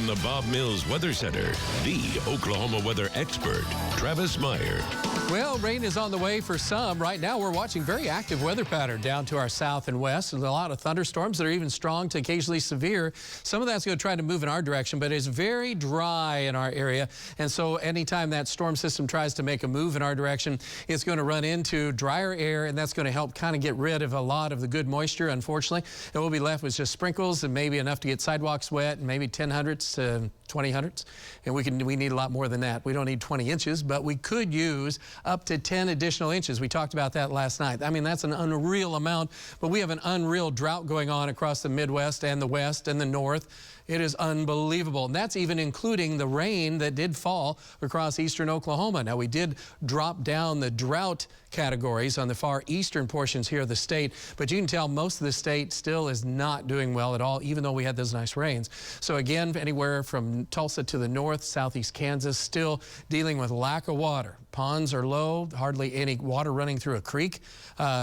from the Bob Mills Weather Center, the Oklahoma weather expert, Travis Meyer. Well, rain is on the way for some. Right now, we're watching very active weather pattern down to our south and west. There's a lot of thunderstorms that are even strong to occasionally severe. Some of that's going to try to move in our direction, but it's very dry in our area. And so anytime that storm system tries to make a move in our direction, it's going to run into drier air, and that's going to help kind of get rid of a lot of the good moisture, unfortunately. And we'll be left with just sprinkles and maybe enough to get sidewalks wet, and maybe 10 hundredths to 20 hundredths. And we need a lot more than that. We don't need 20 inches, but we could use up to 10 additional inches. We talked about that last night. I mean, that's an unreal amount, but we have an unreal drought going on across the Midwest and the West and the North. It is unbelievable. And that's even including the rain that did fall across eastern Oklahoma. Now, we did drop down the drought categories on the far eastern portions here of the state, but you can tell most of the state still is not doing well at all, even though we had those nice rains. So again, anywhere from Tulsa to the north, southeast Kansas, still dealing with lack of water. Ponds are low, hardly any water running through a creek.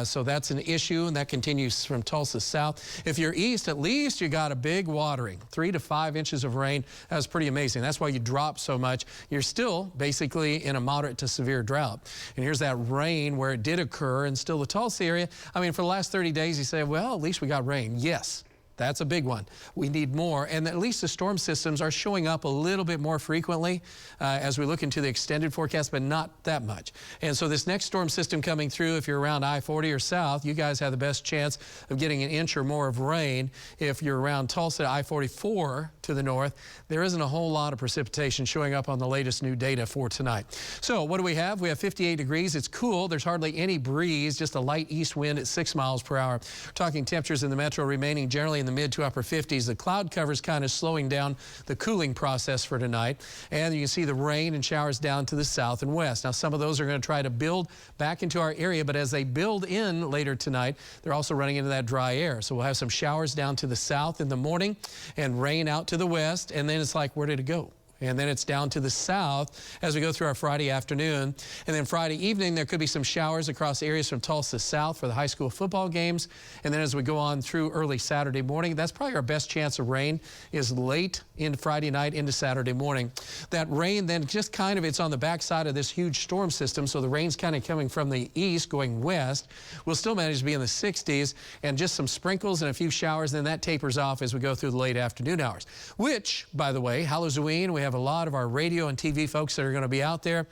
So that's an issue, and that continues from Tulsa south. If you're east, at least you got a big watering. 3 to 5 inches of rain. That's pretty amazing. That's why you drop so much. You're still basically in a moderate to severe drought. And here's that rain where it did occur, and still the Tulsa area. I mean, for the last 30 days, you say, well, at least we got rain. Yes. That's a big one. We need more, and at least the storm systems are showing up a little bit more frequently as we look into the extended forecast, but not that much. And so this next storm system coming through, if you're around I-40 or south, you guys have the best chance of getting an inch or more of rain. If you're around Tulsa, I-44 to the north, there isn't a whole lot of precipitation showing up on the latest new data for tonight. So what do we have? We have 58 degrees. It's cool. There's hardly any breeze, just a light east wind at 6 miles per hour. We're talking temperatures in the metro remaining generally in the mid to upper 50s. The cloud cover is kind of slowing down the cooling process for tonight. And you can see the rain and showers down to the south and west. Now, some of those are going to try to build back into our area, but as they build in later tonight, they're also running into that dry air. So we'll have some showers down to the south in the morning and rain out to the west. And then it's like, where did it go? And then it's down to the south as we go through our Friday afternoon. And then Friday evening, there could be some showers across areas from Tulsa south for the high school football games. And then as we go on through early Saturday morning, that's probably our best chance of rain is late in Friday night into Saturday morning. That rain then just kind of, it's on the backside of this huge storm system. So the rain's kind of coming from the east going west. We'll still manage to be in the 60s and just some sprinkles and a few showers. And then that tapers off as we go through the late afternoon hours, which, by the way, Halloween, we have a lot of our radio and TV folks that are going to be out there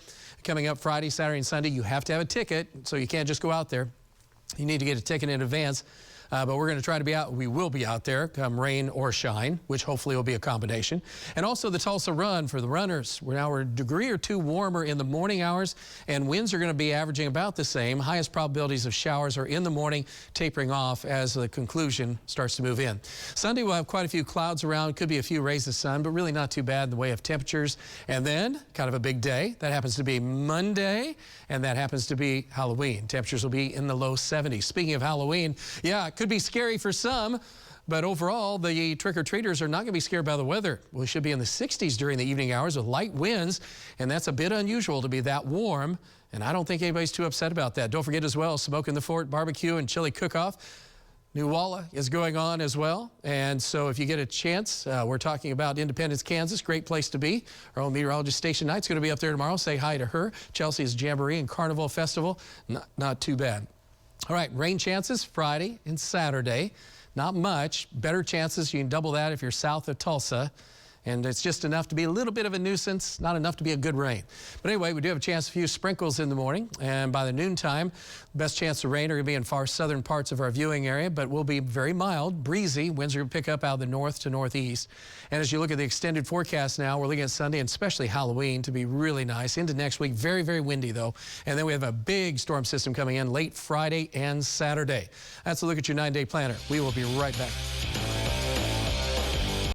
coming up Friday, Saturday, and Sunday. You have to have a ticket, so you can't just go out there. You need to get a ticket in advance. But we're going to try to be out. We will be out there come rain or shine, which hopefully will be a combination. And also the Tulsa Run for the runners. We're a degree or two warmer in the morning hours, and winds are going to be averaging about the same. Highest probabilities of showers are in the morning, tapering off as the conclusion starts to move in. Sunday we'll have quite a few clouds around. Could be a few rays of sun, but really not too bad in the way of temperatures. And then kind of a big day. That happens to be Monday, and that happens to be Halloween. Temperatures will be in the low 70s. Speaking of Halloween, yeah, could be scary for some, but overall, the trick-or-treaters are not going to be scared by the weather. We should be in the 60s during the evening hours with light winds, and that's a bit unusual to be that warm, and I don't think anybody's too upset about that. Don't forget as well, Smoke in the Fort barbecue and chili cook-off. New Walla is going on as well, and so if you get a chance, we're talking about Independence, Kansas. Great place to be. Our own meteorologist Station Knight's going to be up there tomorrow. Say hi to her. Chelsea's Jamboree and Carnival Festival. Not too bad. All right, rain chances Friday and Saturday. Not much. Better chances, you can double that if you're south of Tulsa. And it's just enough to be a little bit of a nuisance, not enough to be a good rain. But anyway, we do have a chance of a few sprinkles in the morning. And by the noontime, best chance of rain are going to be in far southern parts of our viewing area, but will be very mild, breezy. Winds are going to pick up out of the north to northeast. And as you look at the extended forecast now, we're looking at Sunday and especially Halloween to be really nice. Into next week, very, very windy though. And then we have a big storm system coming in late Friday and Saturday. That's a look at your 9-day planner. We will be right back.